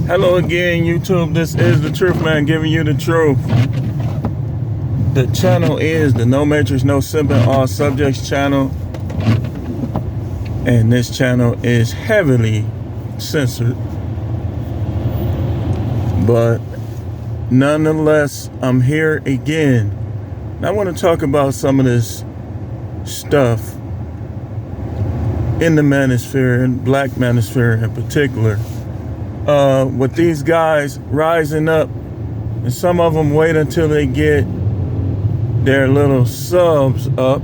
Hello again, YouTube. This is the Truth Man giving you the truth. The channel is the No Matrix, No Simping, All Subjects channel. And this channel is heavily censored. But nonetheless, I'm here again. I want to talk about some of this stuff in the manosphere, and black manosphere in particular. With these guys rising up, and some of them wait until they get their little subs up,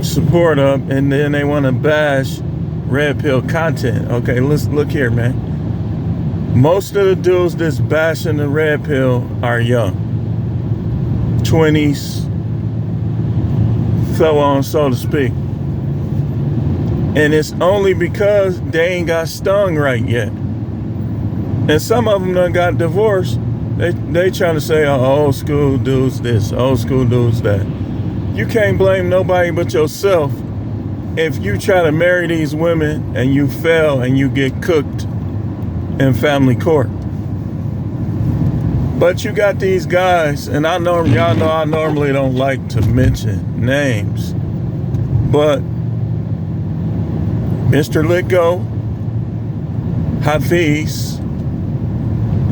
support up, and then they want to bash red pill content. Okay, let's look here, man. Most of the dudes that's bashing the red pill are young, 20s, so on, so to speak. And it's only because they ain't got stung right yet. And some of them done got divorced. They trying to say, oh, old school dudes this, old school dudes that. You can't blame nobody but yourself if you try to marry these women and you fail and you get cooked in family court. But you got these guys, and y'all know I normally don't like to mention names, but Mr. Let Go, Hafiz,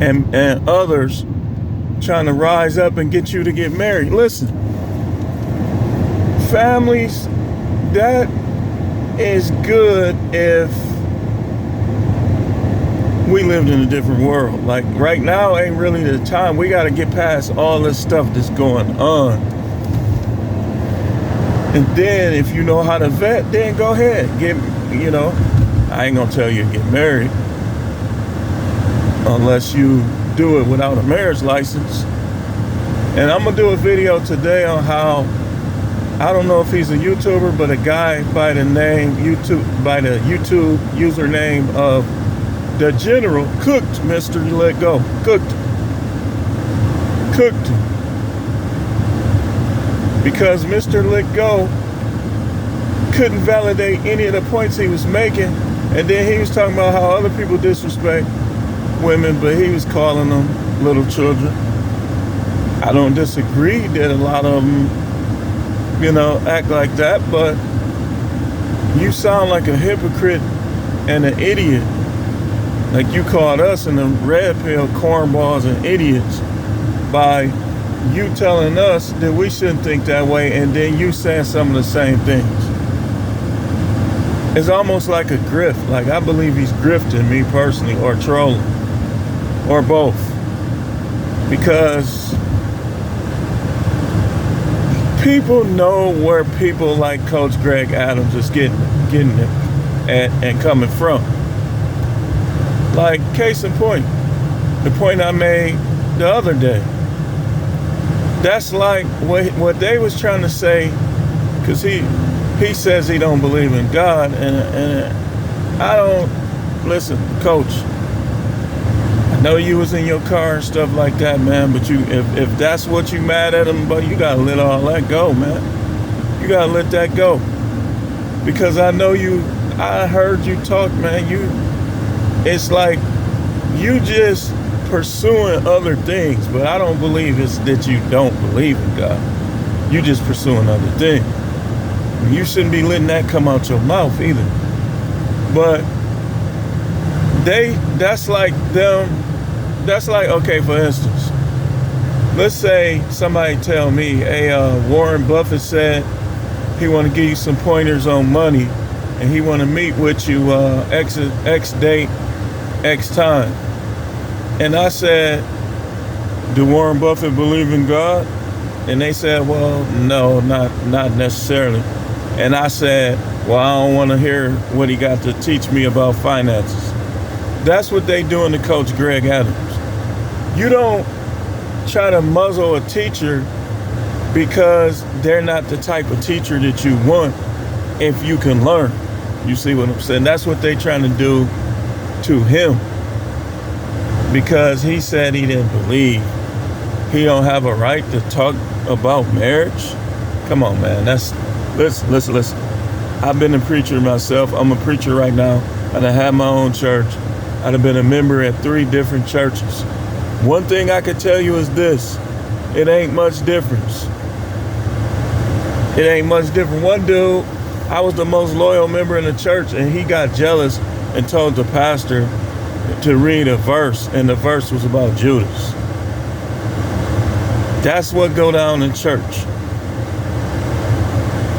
and others trying to rise up and get you to get married. Listen, families, that is good if we lived in a different world. Like right now ain't really the time. We got to get past all this stuff that's going on. And then if you know how to vet, then go ahead. I ain't gonna tell you to get married unless you do it without a marriage license. And I'm gonna do a video today on how, I don't know if he's a YouTuber, but a guy by the YouTube username of The General cooked Mr. Let Go. Cooked him. Because Mr. Let Go couldn't validate any of the points he was making. And then he was talking about how other people disrespect women, but he was calling them little children. I don't disagree that a lot of them, act like that, but you sound like a hypocrite and an idiot. Like you called us in the red pill cornballs and idiots by you telling us that we shouldn't think that way, and then you saying some of the same things. It's almost like a grift. Like I believe he's grifting me personally, or trolling, or both. Because people know where people like Coach Greg Adams is getting it and coming from. Like case in point, the point I made the other day. That's like what they was trying to say, because he says he don't believe in God, and I don't. Listen, Coach, I know you was in your car and stuff like that, man, but if that's what you mad at him, but you gotta let all that go, man. You gotta let that go. Because I heard you talk, man. It's like you just pursuing other things, but I don't believe it's that you don't believe in God. You just pursuing other things. You shouldn't be letting that come out your mouth either. But that's like, okay, for instance, let's say somebody tell me, hey, Warren Buffett said he want to give you some pointers on money, and he want to meet with you X date, X time. And I said, do Warren Buffett believe in God? And they said, well, no, not necessarily. And I said, well, I don't want to hear what he got to teach me about finances. That's what they doing to Coach Greg Adams. You don't try to muzzle a teacher because they're not the type of teacher that you want if you can learn. You see what I'm saying? That's what they trying to do to him. Because he said he didn't believe. He don't have a right to talk about marriage. Come on, man. Listen. I've been a preacher myself. I'm a preacher right now. I'd have had my own church. I'd have been a member at 3 different churches. One thing I could tell you is this: it ain't much difference. It ain't much different. One dude, I was the most loyal member in the church, and he got jealous and told the pastor to read a verse, and the verse was about Judas. That's what go down in church.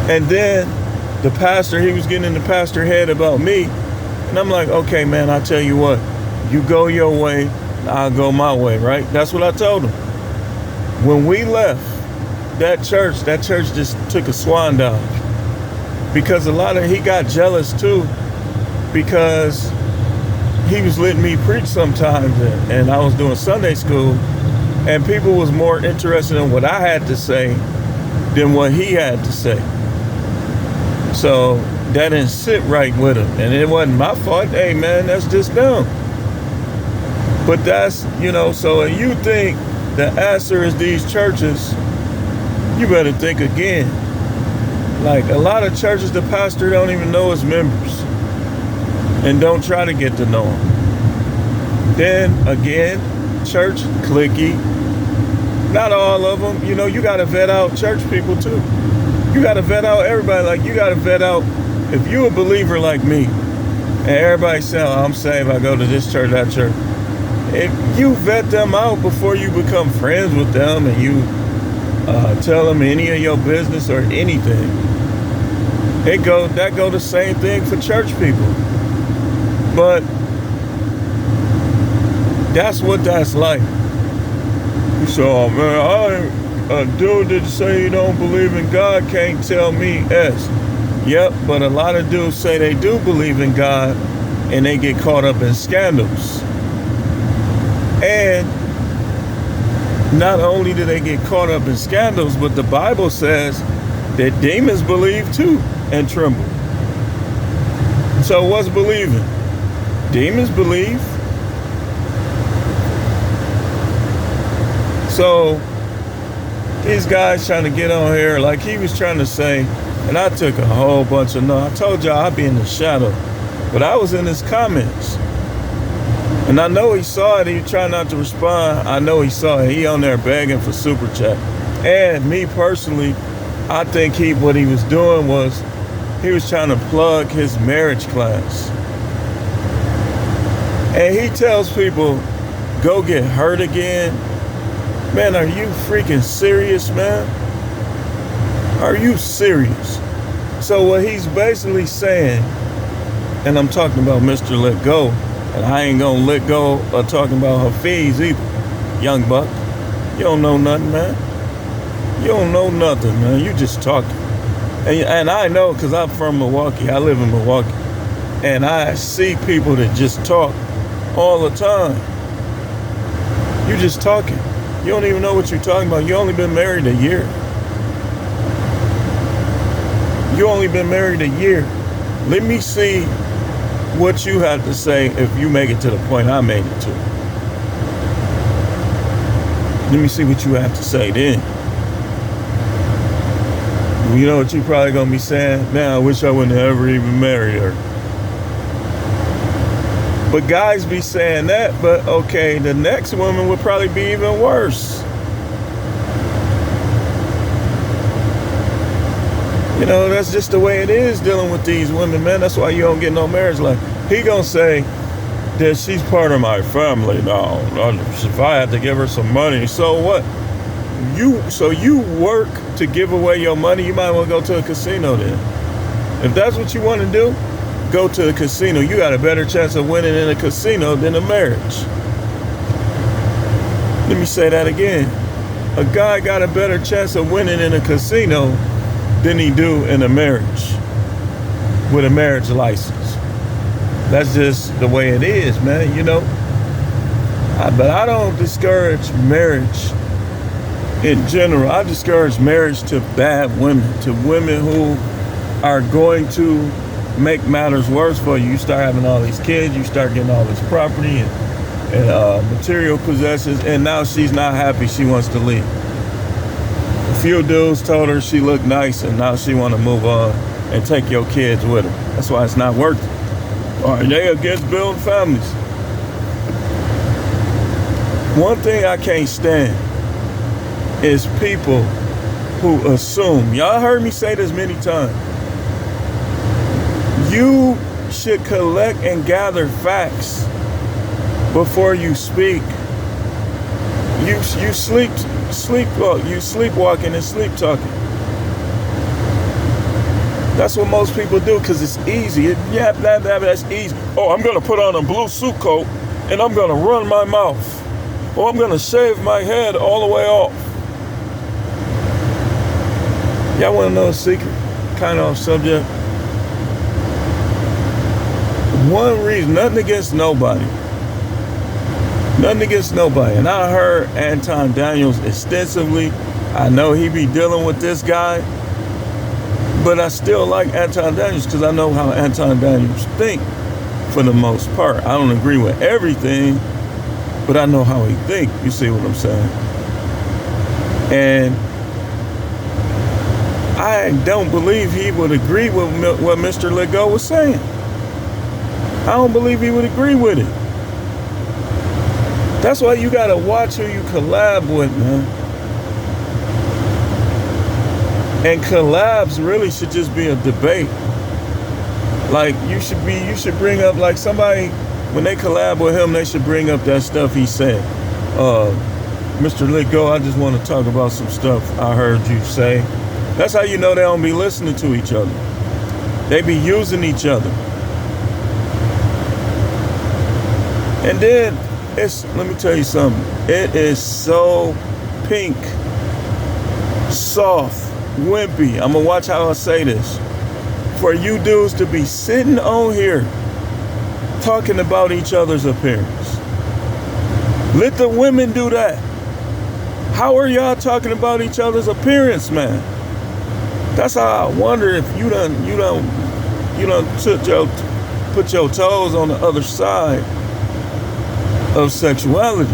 And then the pastor, he was getting in the pastor head about me, and I'm like, okay, man, I'll tell you what, you go your way, I'll go my way, right? That's what I told him. When we left that church just took a swan dive, because he got jealous too, because he was letting me preach sometimes, and I was doing Sunday school, and people was more interested in what I had to say than what he had to say. So that didn't sit right with him, and it wasn't my fault. Hey man, that's just them. But that's, so if you think the answer is these churches, you better think again. Like, a lot of churches, the pastor don't even know his members and don't try to get to know them. Then again, church cliquey. Not all of them. You got to vet out church people too. You got to vet out everybody. Like, you got to vet out, if you a believer like me, and everybody saying, oh, I'm saved, I go to this church, that church. If you vet them out before you become friends with them, and you tell them any of your business or anything, that go the same thing for church people. But that's what that's like. You say, oh man, a dude that say he don't believe in God can't tell me S. Yep, but a lot of dudes say they do believe in God, and they get caught up in scandals. And not only do they get caught up in scandals, but the Bible says that demons believe too and tremble. So what's believing? Demons believe. So these guys trying to get on here, like he was trying to say, and I took a whole bunch of I told y'all I'd be in the shadow, but I was in his comments. And I know he saw it. He tried not to respond. I know he saw it. He on there begging for super chat. And me personally, I think what he was doing was he was trying to plug his marriage class. And he tells people, go get hurt again. Man, are you freaking serious, man? Are you serious? So what he's basically saying, and I'm talking about Mr. Let Go, and I ain't gonna let go of talking about Hafiz either. Young buck, you don't know nothing, man. You don't know nothing, man. You just talking. And I know, because I'm from Milwaukee. I live in Milwaukee. And I see people that just talk all the time. You just talking. You don't even know what you're talking about. You only been married a year. You only been married a year. Let me see what you have to say if you make it to the point I made it to. Let me see what you have to say then. You know what you probably gonna be saying? Man, I wish I wouldn't have ever even married her. But guys be saying that, but okay, the next woman would probably be even worse. That's just the way it is dealing with these women, man. That's why you don't get no marriage life. He gonna say that she's part of my family now. If I had to give her some money, so what? You work to give away your money, you might want to go to a casino then. If that's what you want to do, go to a casino. You got a better chance of winning in a casino than a marriage. Let me say that again. A guy got a better chance of winning in a casino than he do in a marriage with a marriage license. That's just the way it is, man, But I don't discourage marriage in general. I discourage marriage to bad women, to women who are going to make matters worse for you. You start having all these kids, you start getting all this property and material possessions, and now she's not happy, she wants to leave. A few dudes told her she looked nice, and now she want to move on and take your kids with her. That's why it's not worth it. Or are they against building families? One thing I can't stand is people who assume. Y'all heard me say this many times. You should collect and gather facts before you speak. You sleepwalking and sleep talking. That's what most people do because it's easy. That's easy. Oh, I'm gonna put on a blue suit coat and I'm gonna run my mouth. Or I'm gonna shave my head all the way off. Y'all wanna know a secret? Kind of off subject. One reason, nothing against nobody. Nothing against nobody. And I heard Anton Daniels extensively. I know he be dealing with this guy. But I still like Anton Daniels because I know how Anton Daniels think for the most part. I don't agree with everything, but I know how he think. You see what I'm saying? And I don't believe he would agree with what Mr. Legault was saying. I don't believe he would agree with it. That's why you gotta watch who you collab with, man. And collabs really should just be a debate. Like you should bring up like somebody when they collab with him, they should bring up that stuff he said. Mr. Legault, I just want to talk about some stuff I heard you say. That's how you know they don't be listening to each other. They be using each other. And then let me tell you something. It is so pink, soft, wimpy. I'm gonna watch how I say this. For you dudes to be sitting on here talking about each other's appearance. Let the women do that. How are y'all talking about each other's appearance, man? That's how I wonder if you done put your toes on the other side of sexuality.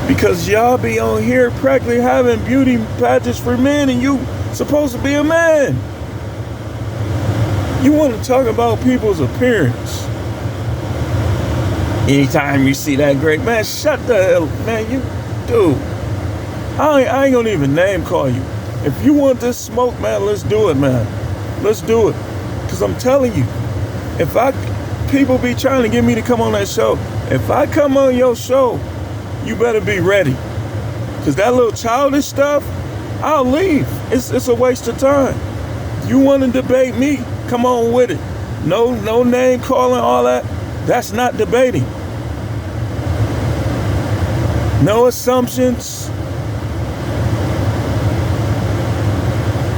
Because y'all be on here practically having beauty pageants for men and you supposed to be a man. You want to talk about people's appearance. Anytime you see that great man, shut the hell, man, dude. I ain't gonna even name call you. If you want this smoke, man, let's do it, man. Let's do it. Cause I'm telling you, people be trying to get me to come on that show. If I come on your show, you better be ready. Cause that little childish stuff, I'll leave. It's a waste of time. You want to debate me? Come on with it. No name calling, all that. That's not debating. No assumptions.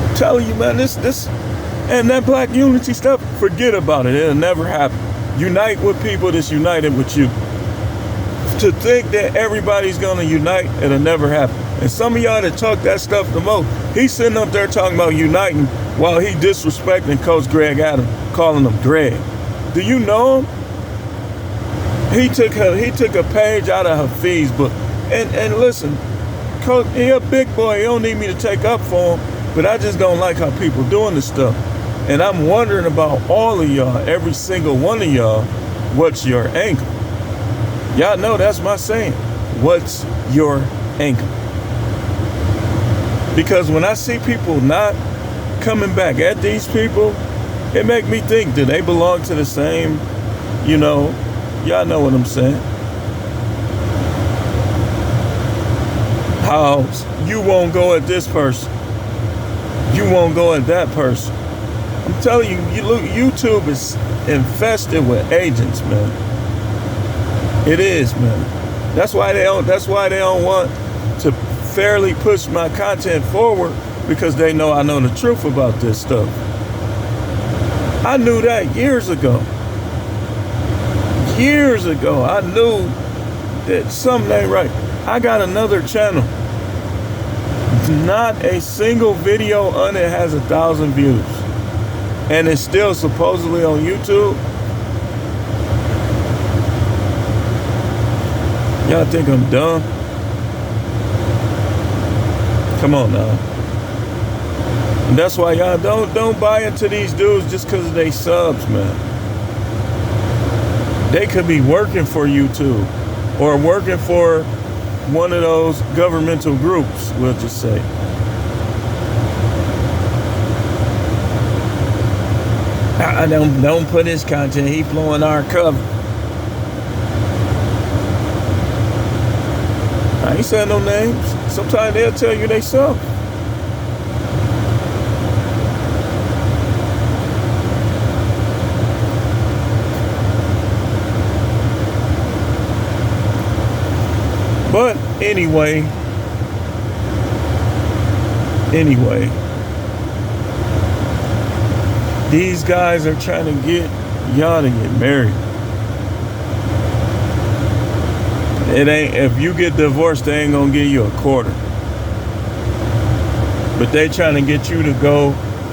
I'm telling you, man, this and that black unity stuff, forget about it. It'll never happen. Unite with people that's united with you. To think that everybody's gonna unite, it'll never happen. And some of y'all that talk that stuff the most, he's sitting up there talking about uniting while he disrespecting Coach Greg Adams, calling him Greg. Do you know him? He took a page out of Hafiz's book. And listen, Coach, he a big boy. He don't need me to take up for him. But I just don't like how people doing this stuff. And I'm wondering about all of y'all, every single one of y'all, what's your angle? Y'all know that's my saying. What's your angle? Because when I see people not coming back at these people, it make me think, do they belong to the same, y'all know what I'm saying. How you won't go at this person. You won't go at that person. I'm telling you, YouTube is infested with agents, man. It is, man. That's why they don't want to fairly push my content forward, because they know I know the truth about this stuff. I knew that years ago. Years ago, I knew that something ain't right. I got another channel. Not a single video on it has 1,000 views. And it's still supposedly on YouTube. Y'all think I'm dumb? Come on now. And that's why y'all don't buy into these dudes just because of they subs, man. They could be working for YouTube or working for one of those governmental groups, we'll just say. I don't put his content, he blowing our cover. I ain't saying no names. Sometimes they'll tell you they suck. But anyway, these guys are trying to get y'all to get married. It ain't, if you get divorced, they ain't gonna give you a quarter. But they trying to get you to go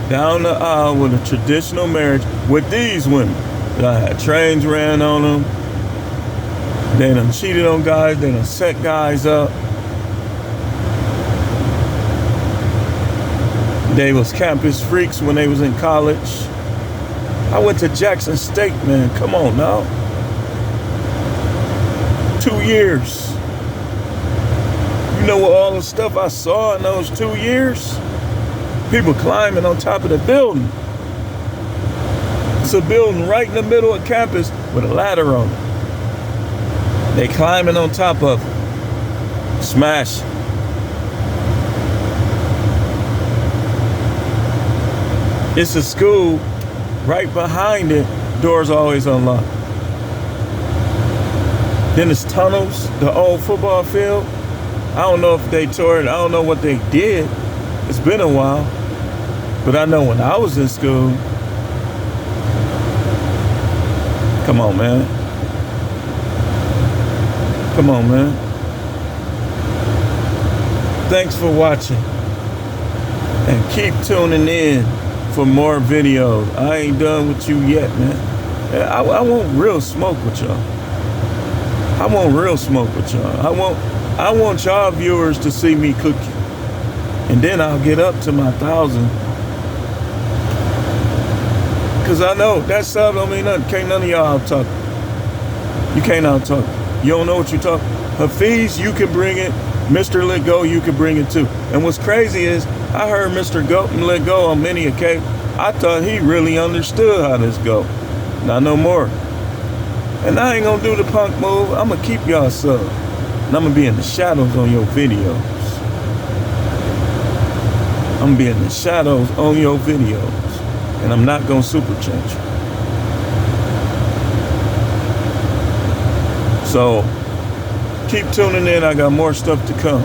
down the aisle with a traditional marriage with these women. That had trains ran on them. They done cheated on guys. They done set guys up. They was campus freaks when they was in college. I went to Jackson State, man. Come on now. 2 years. You know what all the stuff I saw in those 2 years? People climbing on top of the building. It's a building right in the middle of campus with a ladder on it. They climbing on top of it. Smash. It's a school. Right behind it, doors always unlocked. Then there's tunnels, the old football field. I don't know if they tore it. I don't know what they did. It's been a while. But I know when I was in school. Come on, man. Come on, man. Thanks for watching. And keep tuning in for more videos. I ain't done with you yet, man. I want real smoke with y'all. I want real smoke with y'all. I want y'all viewers to see me cooking. And then I'll get up to my 1,000. Cause I know that sub don't mean nothing. Can't none of y'all out talk. You can't out talk. You don't know what you talk. Hafiz, you can bring it. Mr. Let Go, you can bring it too. And what's crazy is I heard Mr. Go Let Go on many occasions. I thought he really understood how this go. Not no more. And I ain't gonna do the punk move. I'm gonna keep y'all sub. And I'm gonna be in the shadows on your videos. I'm gonna be in the shadows on your videos. And I'm not gonna super change you. So keep tuning in. I got more stuff to come.